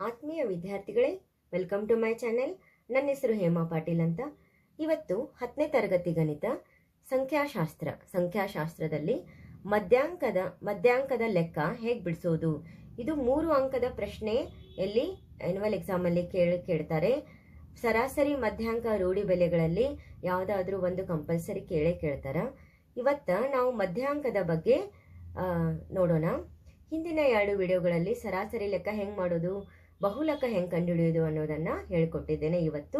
ಆತ್ಮೀಯ ವಿದ್ಯಾರ್ಥಿಗಳೇ, welcome to my channel. ನನ್ನ ಹೆಸರು ಹೇಮಾ ಪಾಟೀಲ್ ಅಂತ. ಇವತ್ತು 10ನೇ ತರಗತಿ ಗಣಿತ ಸಂಖ್ಯಾಶಾಸ್ತ್ರದಲ್ಲಿ ಮಧ್ಯಾಂಕದ ಲೆಕ್ಕ ಹೇಗೆ ಬಿಡಿಸೋದು, ಇದು 3 ಅಂಕದ ಪ್ರಶ್ನೆ. ಎಲ್ಲಿ ಆನ್ಯುವಲ್ ಎಕ್ಸಾಮಲ್ಲಿ ಕೇಳ್ತಾರೆ. ಸರಾಸರಿ ಮಧ್ಯಾಂಕ ರೂಢಿ ಬೆಲೆಗಳಲ್ಲಿ ಯಾವುದಾದ್ರೂ ಒಂದು ಕಂಪಲ್ಸರಿ ಕೇಳ್ತಾರ. ಇವತ್ತು ನಾವು ಮಧ್ಯಾಂಕದ ಬಗ್ಗೆ ನೋಡೋಣ. ಹಿಂದಿನ 2 ವಿಡಿಯೋಗಳಲ್ಲಿ ಸರಾಸರಿ ಲೆಕ್ಕ ಹೆಂಗೆ ಮಾಡೋದು, ಬಹುಲೆಕ್ಕ ಹೆಂಗೆ ಕಂಡುಹಿಡಿಯೋದು ಅನ್ನೋದನ್ನು ಹೇಳಿಕೊಟ್ಟಿದ್ದೇನೆ. ಇವತ್ತು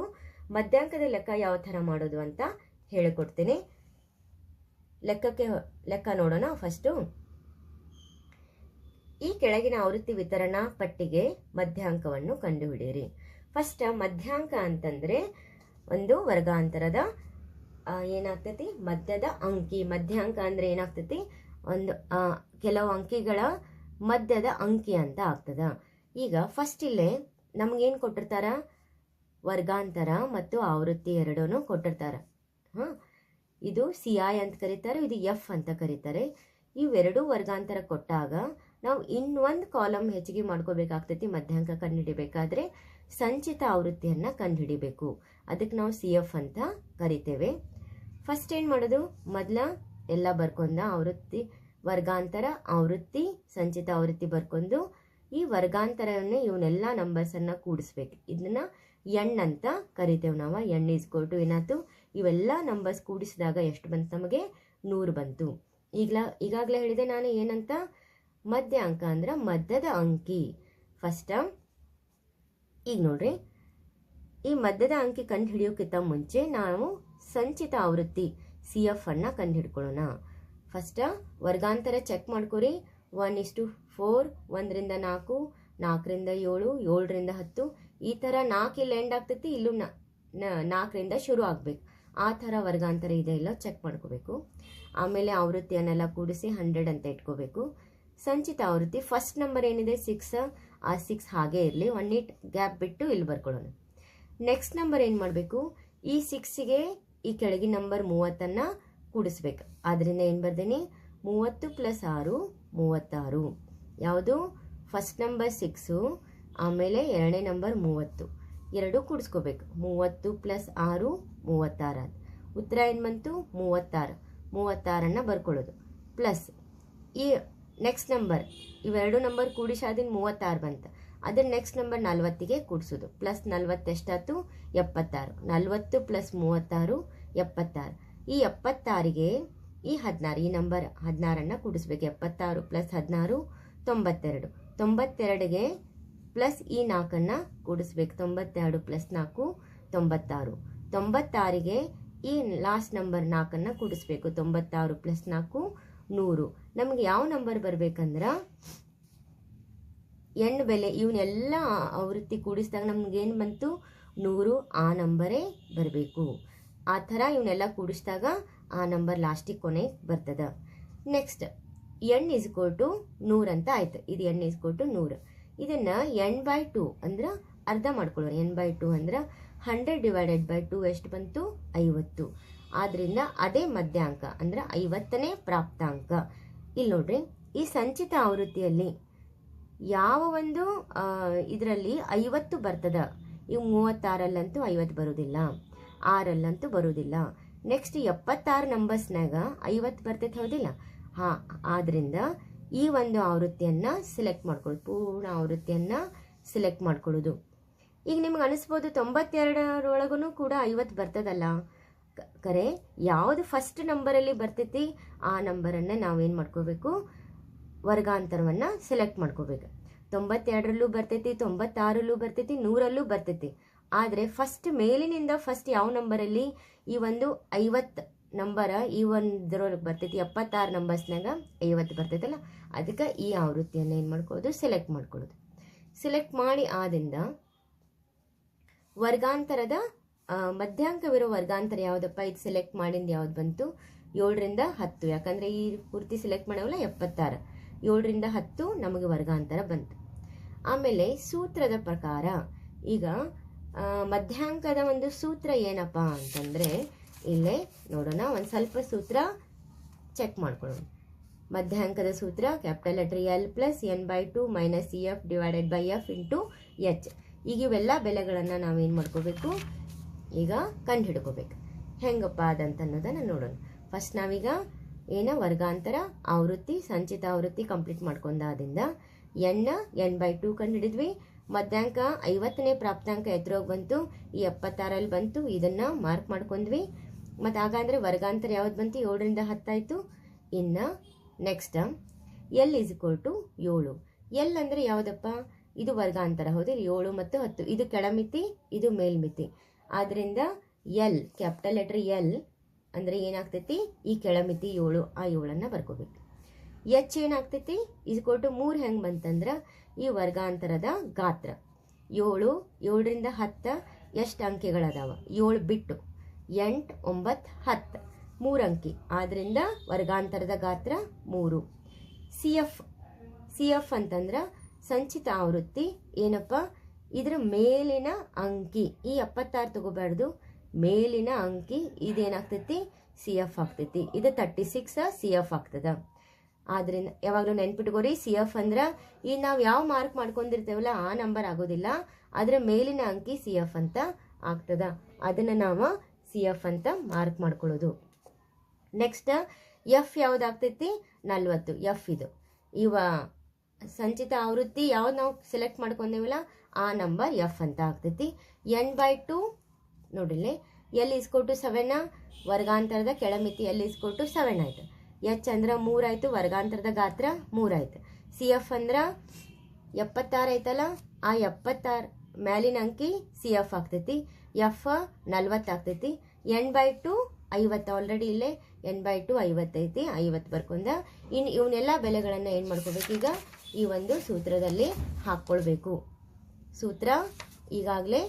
ಮಧ್ಯಾಂಕದ ಲೆಕ್ಕ ಯಾವ ಥರ ಮಾಡೋದು ಅಂತ ಹೇಳಿಕೊಡ್ತೀನಿ. ಲೆಕ್ಕ ನೋಡೋಣ. ಫಸ್ಟು ಈ ಕೆಳಗಿನ ಆವೃತ್ತಿ ವಿತರಣಾ ಪಟ್ಟಿಗೆ ಮಧ್ಯಾಂಕವನ್ನು ಕಂಡುಹಿಡಿಯಿರಿ. ಫಸ್ಟ್ ಮಧ್ಯಾಂಕ ಅಂತಂದ್ರೆ ಒಂದು ವರ್ಗಾಂತರದ ಏನಾಗ್ತೈತಿ, ಮಧ್ಯದ ಅಂಕಿ. ಮಧ್ಯಾಂಕ ಅಂದ್ರೆ ಏನಾಗ್ತೈತಿ, ಒಂದು ಕೆಲವು ಅಂಕಿಗಳ ಮಧ್ಯದ ಅಂಕಿ ಅಂತ ಆಗ್ತದ. ಈಗ ಫಸ್ಟ್ ಇಲ್ಲೇ ನಮ್ಗೇನು ಕೊಟ್ಟಿರ್ತಾರ, ವರ್ಗಾಂತರ ಮತ್ತು ಆವೃತ್ತಿ ಎರಡೂ ಕೊಟ್ಟಿರ್ತಾರ. ಇದು CI ಅಂತ ಕರೀತಾರೆ, ಇದು F ಅಂತ ಕರೀತಾರೆ. ಇವೆರಡೂ ವರ್ಗಾಂತರ ಕೊಟ್ಟಾಗ ನಾವು ಇನ್ನೊಂದು ಕಾಲಮ್ ಹೆಚ್ಚಿಗೆ ಮಾಡ್ಕೋಬೇಕಾಗ್ತೈತಿ. ಮಧ್ಯಾಂಕ ಕಂಡುಹಿಡಿಬೇಕಾದ್ರೆ ಸಂಚಿತ ಆವೃತ್ತಿಯನ್ನ ಕಂಡುಹಿಡಿಬೇಕು. ಅದಕ್ಕೆ ನಾವು CF ಅಂತ ಕರಿತೇವೆ. ಫಸ್ಟ್ ಏನು ಮಾಡೋದು, ಮೊದಲ ಎಲ್ಲ ಬರ್ಕೊಂಡ ಆವೃತ್ತಿ, ವರ್ಗಾಂತರ, ಆವೃತ್ತಿ, ಸಂಚಿತ ಆವೃತ್ತಿ ಬರ್ಕೊಂಡು ಈ ವರ್ಗಾಂತರವನ್ನೇ ಇವನ್ನೆಲ್ಲ ನಂಬರ್ಸನ್ನು ಕೂಡಿಸ್ಬೇಕು. ಇದನ್ನ ಎಣ್ ಅಂತ ಕರಿತೇವೆ ನಾವು. ಎಣ್ ಇಸ್ಕೊಟ್ಟು ಏನಾಯ್ತು, ಇವೆಲ್ಲ ನಂಬರ್ಸ್ ಕೂಡಿಸಿದಾಗ ಎಷ್ಟು ಬಂತು, ನಮಗೆ 100 ಬಂತು. ಈಗಾಗಲೇ ಹೇಳಿದೆ ನಾನು ಏನಂತ, ಮಧ್ಯಾಂಕ ಅಂದ್ರೆ ಮಧ್ಯದ ಅಂಕಿ. ಫಸ್ಟ್ ಈಗ ನೋಡ್ರಿ, ಈ ಮಧ್ಯದ ಅಂಕಿ ಕಂಡು ಹಿಡಿಯೋಕ್ಕಿಂತ ಮುಂಚೆ ನಾವು ಸಂಚಿತ ಆವೃತ್ತಿ CF ಅನ್ನ ಕಂಡು ಹಿಡ್ಕೊಳ್ಳೋಣ. ಫಸ್ಟ್ ವರ್ಗಾಂತರ ಚೆಕ್ ಮಾಡ್ಕೊರಿ. 1:4, 1ರಿಂದ 4, 4ರಿಂದ 7, 7ರಿಂದ 10, ಈ ಥರ 4 ಇಲ್ಲಿ ಎಂಡ್ ಆಗ್ತೈತಿ, ಇಲ್ಲೂ 4ರಿಂದ ಶುರು ಆಗ್ಬೇಕು. ಆ ಥರ ವರ್ಗಾಂತರ ಇದೆ ಇಲ್ಲ ಚೆಕ್ ಮಾಡ್ಕೋಬೇಕು. ಆಮೇಲೆ ಆವೃತ್ತಿಯನ್ನೆಲ್ಲ ಕೂಡಿಸಿ 100 ಅಂತ ಇಟ್ಕೋಬೇಕು. ಸಂಚಿತ ಆವೃತ್ತಿ ಫಸ್ಟ್ ನಂಬರ್ ಏನಿದೆ 6, ಆ 6 ಹಾಗೆ ಇರಲಿ, 1 ಗ್ಯಾಪ್ ಬಿಟ್ಟು ಇಲ್ಲಿ ಬರ್ಕೊಳ್ಳೋಣ. ನೆಕ್ಸ್ಟ್ ನಂಬರ್ ಏನು ಮಾಡಬೇಕು, ಈ 6ಗೆ ಈ ಕೆಳಗಿನ ನಂಬರ್ 30ಅನ್ನ ಕೂಡಿಸ್ಬೇಕು. ಆದ್ರಿಂದ ಏನು ಬರ್ದೇನೆ, 30 + 6 36. ಯಾವುದು, ಫಸ್ಟ್ ನಂಬರ್ 6, ಆಮೇಲೆ ಎರಡನೇ ನಂಬರ್ 30, ಎರಡೂ ಕೂಡಿಸ್ಕೋಬೇಕು. 30 + 6 36. ಉತ್ತರ ಏನು ಬಂತು, 36. 36ಅನ್ನ ಬರ್ಕೊಳ್ಳೋದು. ಪ್ಲಸ್ ಈ ನೆಕ್ಸ್ಟ್ ನಂಬರ್, ಇವೆರಡು ನಂಬರ್ ಕೂಡಿಸಾದಿನ 36 ಬಂತು. ಅದನ್ನ ನೆಕ್ಸ್ಟ್ ನಂಬರ್ 40ಗೆ ಕೂಡಿಸೋದು. ಪ್ಲಸ್ 40 ಎಷ್ಟಾಯ್ತು, 76. 40 + 36 76. ಈ 76ಗೆ ಈ 16, ಈ ನಂಬರ್ 16ಅನ್ನ ಕೂಡಿಸ್ಬೇಕು. 76 + 16 92. 92ಗೆ ಪ್ಲಸ್ ಈ 4ಅನ್ನ ಕೂಡಿಸ್ಬೇಕು. 92 + 4 96. 96ಗೆ ಈ ಲಾಸ್ಟ್ ನಂಬರ್ 4ಅನ್ನ ಕೂಡಿಸ್ಬೇಕು. 96 + 4 100. ನಮ್ಗೆ ಯಾವ ನಂಬರ್ ಬರ್ಬೇಕಂದ್ರ, ಎಣ್ಣು ಬೆಲೆ ಇವನ್ನೆಲ್ಲ ಆವೃತ್ತಿ ಕೂಡಿಸಿದಾಗ ನಮ್ಗೇನು ಬಂತು, 100. ಆ ನಂಬರೇ ಬರಬೇಕು. ಆ ಥರ ಇವನ್ನೆಲ್ಲ ಕೂಡಿಸಿದಾಗ ಆ ನಂಬರ್ ಲಾಸ್ಟಿಗೆ ಕೊನೆ ಬರ್ತದ. ನೆಕ್ಸ್ಟ್ n = 100 ಅಂತ ಆಯ್ತು. ಇದು n = 100. ಇದನ್ನ n/2 ಅಂದ್ರೆ ಅರ್ಧ ಮಾಡ್ಕೊಳ್ಳೋಣ. n/2 ಅಂದ್ರೆ 100/2 ಎಷ್ಟು ಬಂತು, 50. ಆದ್ರಿಂದ ಅದೇ ಮಧ್ಯಾಂಕ ಅಂದ್ರೆ 50ನೇ ಪ್ರಾಪ್ತಾಂಕ. ಇಲ್ಲಿ ನೋಡ್ರಿ, ಈ ಸಂಚಿತ ಆವೃತ್ತಿಯಲ್ಲಿ ಯಾವ ಒಂದು ಇದರಲ್ಲಿ 50 ಬರ್ತದ. ಇವು 36ರಲ್ಲಂತೂ 50 ಬರೋದಿಲ್ಲ, 6ರಲ್ಲಂತೂ ಬರೋದಿಲ್ಲ. ನೆಕ್ಸ್ಟ್ 76 ನಂಬರ್ಸ್ನಾಗ 50 ಬರ್ತೈತೆ, ಹೌದಿಲ್ಲ? ಆದ್ರಿಂದ ಈ ಒಂದು ಆವೃತ್ತಿಯನ್ನ ಸೆಲೆಕ್ಟ್ ಮಾಡ್ಕೊಳ್ಳೋದು, ಪೂರ್ಣ ಆವೃತ್ತಿಯನ್ನ ಸೆಲೆಕ್ಟ್ ಮಾಡ್ಕೊಳ್ಳೋದು. ಈಗ ನಿಮ್ಗೆ ಅನಿಸ್ಬೋದು 92ರೊಳಗೂ ಕೂಡ 50 ಬರ್ತದಲ್ಲ. ಕರೆ, ಯಾವುದು ಫಸ್ಟ್ ನಂಬರಲ್ಲಿ ಬರ್ತೈತಿ ಆ ನಂಬರನ್ನ ನಾವೇನು ಮಾಡ್ಕೋಬೇಕು, ವರ್ಗಾಂತರವನ್ನ ಸೆಲೆಕ್ಟ್ ಮಾಡ್ಕೋಬೇಕು. 92ರಲ್ಲೂ ಬರ್ತೈತಿ, 96ರಲ್ಲೂ ಬರ್ತೈತಿ, 100ರಲ್ಲೂ ಬರ್ತೈತಿ. ಆದರೆ ಫಸ್ಟ್ ಮೇಲಿನಿಂದ ಫಸ್ಟ್ ಯಾವ ನಂಬರಲ್ಲಿ ಈ ಒಂದು 50 ನಂಬರ ಈ ಒಂದರೊಳಗೆ ಬರ್ತೈತಿ. 76 ನಂಬರ್ಸ್ನಾಗ 50 ಬರ್ತೈತಲ್ಲ, ಅದಕ್ಕೆ ಈ ಆವೃತ್ತಿಯನ್ನು ಏನು ಮಾಡ್ಕೊಳ್ಳೋದು, ಸೆಲೆಕ್ಟ್ ಮಾಡ್ಕೊಳ್ಳೋದು. ಸೆಲೆಕ್ಟ್ ಮಾಡಿ ಆದಿಂದ ವರ್ಗಾಂತರದ ಮಧ್ಯಾಂಕವಿರೋ ವರ್ಗಾಂತರ ಯಾವುದಪ್ಪ, ಇದು ಸೆಲೆಕ್ಟ್ ಮಾಡಿಂದ ಯಾವ್ದು ಬಂತು, 7ರಿಂದ 10. ಯಾಕಂದ್ರೆ ಈ ಪೂರ್ತಿ ಸೆಲೆಕ್ಟ್ ಮಾಡವಲ್ಲ 76, 7ರಿಂದ 10 ನಮಗೆ ವರ್ಗಾಂತರ ಬಂತು. ಆಮೇಲೆ ಸೂತ್ರದ ಪ್ರಕಾರ ಈಗ ಮಧ್ಯಾಂಕದ ಒಂದು ಸೂತ್ರ ಏನಪ್ಪ ಅಂತಂದ್ರೆ, ಇಲ್ಲೇ ನೋಡೋಣ, ಒಂದು ಸ್ವಲ್ಪ ಸೂತ್ರ ಚೆಕ್ ಮಾಡ್ಕೊಳ್ಳೋಣ. ಮಧ್ಯಾಂಕದ ಸೂತ್ರ capital letter L plus n/2 minus CF divided by F into H. ಈಗ ಇವೆಲ್ಲ ಬೆಲೆಗಳನ್ನು ನಾವೇನು ಮಾಡ್ಕೋಬೇಕು, ಈಗ ಕಂಡು ಹಿಡ್ಕೋಬೇಕು. ಹೆಂಗಪ್ಪ ಅದಂತ ಅನ್ನೋದನ್ನು ನೋಡೋಣ. ಫಸ್ಟ್ ನಾವೀಗ ವರ್ಗಾಂತರ ಆವೃತ್ತಿ ಸಂಚಿತ ಆವೃತ್ತಿ ಕಂಪ್ಲೀಟ್ ಮಾಡ್ಕೊಂಡಾದಿಂದ n/2 ಕಂಡು ಹಿಡಿದ್ವಿ. ಮಧ್ಯಾಂಕ 50ನೇ ಪ್ರಾಪ್ತಾಂಕ ಎದುರೋಗಿ ಬಂತು, ಈ 76 ಬಂತು, ಇದನ್ನು ಮಾರ್ಕ್ ಮಾಡ್ಕೊಂಡ್ವಿ. ಮತ್ತು ಹಾಗಾದರೆ ವರ್ಗಾಂತರ ಯಾವ್ದು ಬಂತು, 7ರಿಂದ 10 ಆಯಿತು. ಇನ್ನು ನೆಕ್ಸ್ಟ್ L = 7. L ಅಂದರೆ ಯಾವುದಪ್ಪ, ಇದು ವರ್ಗಾಂತರ ಹೌದು, 7 ಮತ್ತು 10, ಇದು ಕೆಳಮಿತಿ, ಇದು ಮೇಲ್ಮಿತಿ. ಆದ್ದರಿಂದ L ಕ್ಯಾಪಿಟಲ್ ಲೆಟರ್ ಎಲ್ ಅಂದರೆ ಏನಾಗ್ತೈತಿ, ಈ ಕೆಳಮಿತಿ 7, ಆ 7ಅನ್ನು ಬರ್ಕೋಬೇಕು. H ಏನಾಗ್ತೈತಿ, = 3 ಹೆಂಗೆ ಬಂತಂದ್ರೆ ಈ ವರ್ಗಾಂತರದ ಗಾತ್ರ 7, 7ರಿಂದ 10 ಎಷ್ಟು ಅಂಕೆಗಳದಾವ, 7 ಬಿಟ್ಟು 8, 9, 10 3 ಅಂಕಿ. ಆದ್ದರಿಂದ ವರ್ಗಾಂತರದ ಗಾತ್ರ 3. CF ಅಂತಂದ್ರೆ ಸಂಚಿತ ಆವೃತ್ತಿ ಏನಪ್ಪ, ಇದರ ಮೇಲಿನ ಅಂಕಿ, ಈ 76 ತಗೋಬಾರ್ದು, ಮೇಲಿನ ಅಂಕಿ ಇದೇನಾಗ್ತೈತಿ, CF ಆಗ್ತೈತಿ. ಇದು 36 CF ಆಗ್ತದ. ಆದ್ರಿಂದ ಯಾವಾಗಲೂ ನೆನ್ಪಿಟ್ಕೋರಿ, CF ಅಂದ್ರೆ ಈ ನಾವು ಯಾವ ಮಾರ್ಕ್ ಮಾಡ್ಕೊಂಡಿರ್ತೇವಲ್ಲ ಆ ನಂಬರ್ ಆಗೋದಿಲ್ಲ, ಅದರ ಮೇಲಿನ ಅಂಕಿ CF ಅಂತ ಆಗ್ತದ. ಅದನ್ನು ನಾವು CF ಅಂತ ಮಾರ್ಕ್ ಮಾಡ್ಕೊಳ್ಳೋದು. Next F ಯಾವುದಾಗ್ತೈತಿ, 40. F ಇದು ಇವ ಸಂಚಿತ ಆವೃತ್ತಿ ಯಾವ್ದು ನಾವು ಸೆಲೆಕ್ಟ್ ಮಾಡ್ಕೊಂಡೇವಲ್ಲ ಆ ನಂಬರ್ F ಅಂತ ಆಗ್ತೈತಿ. n/2 ನೋಡಿಲ್ಲಿ, L = 7, ವರ್ಗಾಂತರದ ಕೆಳಮಿತಿ L = 7 ಆಯ್ತು. H ಅಂದ್ರೆ 3 ಆಯಿತು, ವರ್ಗಾಂತರದ ಗಾತ್ರ 3 ಆಯ್ತು. CF ಅಂದ್ರೆ 76 ಐತಲ್ಲ, ಆ 76 ಮೇಲಿನ ಅಂಕಿ CF ಆಗ್ತೈತಿ. F 40 ಆಗ್ತೈತಿ. n/2 50, ಆಲ್ರೆಡಿ ಇಲ್ಲೇ n/2 50 ಐತಿ, 50 ಬರ್ಕೊಂಡ. ಇನ್ನು ಇವನ್ನೆಲ್ಲ ಬೆಲೆಗಳನ್ನು ಏನು ಮಾಡ್ಕೋಬೇಕು, ಈಗ ಈ ಒಂದು ಸೂತ್ರದಲ್ಲಿ ಹಾಕ್ಕೊಳ್ಬೇಕು. ಸೂತ್ರ ಈಗಾಗಲೇ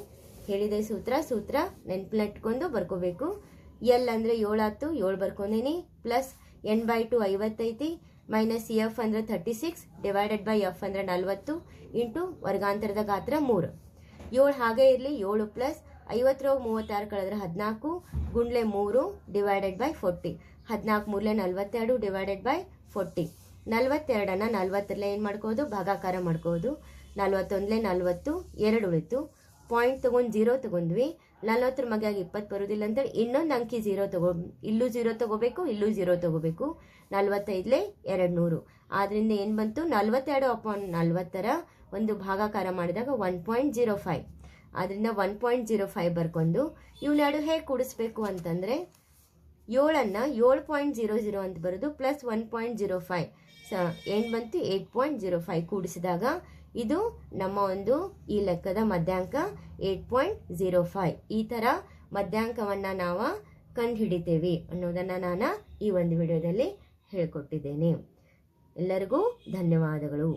ಹೇಳಿದೆ, ಸೂತ್ರ ನೆನ್ಪಿಟ್ಕೊಂಡು ಬರ್ಕೋಬೇಕು. L ಅಂದರೆ 7 ಆಯ್ತು, 7 ಬರ್ಕೊಂಡೇನಿ, ಪ್ಲಸ್ n/2 50 ಐತಿ, ಮೈನಸ್ CF ಅಂದರೆ 36 ಡಿವೈಡೆಡ್ ಬೈ F ಅಂದರೆ 40 ಇಂಟು ವರ್ಗಾಂತರದ ಗಾತ್ರ 3. 7 ಹಾಗೆ ಇರಲಿ, 7 ಪ್ಲಸ್ 50 36 ಕಳೆದ್ರೆ 14 ಗುಂಡ್ಲೆ 3 ಡಿವೈಡೆಡ್ ಬೈ 40. 14 3 42 divided by 40. 42ನ್ನು 40ರಲ್ಲೇ ಏನು ಮಾಡ್ಕೋದು, ಭಾಗಾಕಾರ ಮಾಡ್ಕೋದು. 41 40, 2 ಉಳಿತು. ಪಾಯಿಂಟ್ ತೊಗೊಂಡು 0 ತೊಗೊಂಡ್ವಿ. 40 ಮಗಾಗಿ 20 ಬರೋದಿಲ್ಲ ಅಂತೇಳಿ ಇನ್ನೊಂದು ಅಂಕಿ 0 ಇಲ್ಲೂ 0 ತೊಗೋಬೇಕು, ಇಲ್ಲೂ 0 ತೊಗೋಬೇಕು. 45 200. ಆದ್ದರಿಂದ ಏನು ಬಂತು, 42/40ರ ಒಂದು ಭಾಗಾಕಾರ ಮಾಡಿದಾಗ 1.05. ಆದ್ದರಿಂದ 1.05 ಬರ್ಕೊಂಡು ಇವನ್ನೆರಡು ಹೇಗೆ ಕೂಡಿಸ್ಬೇಕು ಅಂತಂದರೆ 7ಅನ್ನು 7.00 ಅಂತ ಬರೋದು, ಪ್ಲಸ್ 1.05 ಏನು ಬಂತು, 8.05 ಕೂಡಿಸಿದಾಗ ಇದು ನಮ್ಮ ಒಂದು ಈ ಲೆಕ್ಕದ ಮಧ್ಯಾಂಕ 8.05. ಈ ಥರ ಮಧ್ಯಾಂಕವನ್ನು ನಾವು ಕಂಡು ಹಿಡಿತೇವೆ ಅನ್ನೋದನ್ನು ನಾನು ಈ ಒಂದು ವಿಡಿಯೋದಲ್ಲಿ ಹೇಳಿಕೊಟ್ಟಿದ್ದೇನೆ. ಎಲ್ಲರಿಗೂ ಧನ್ಯವಾದಗಳು.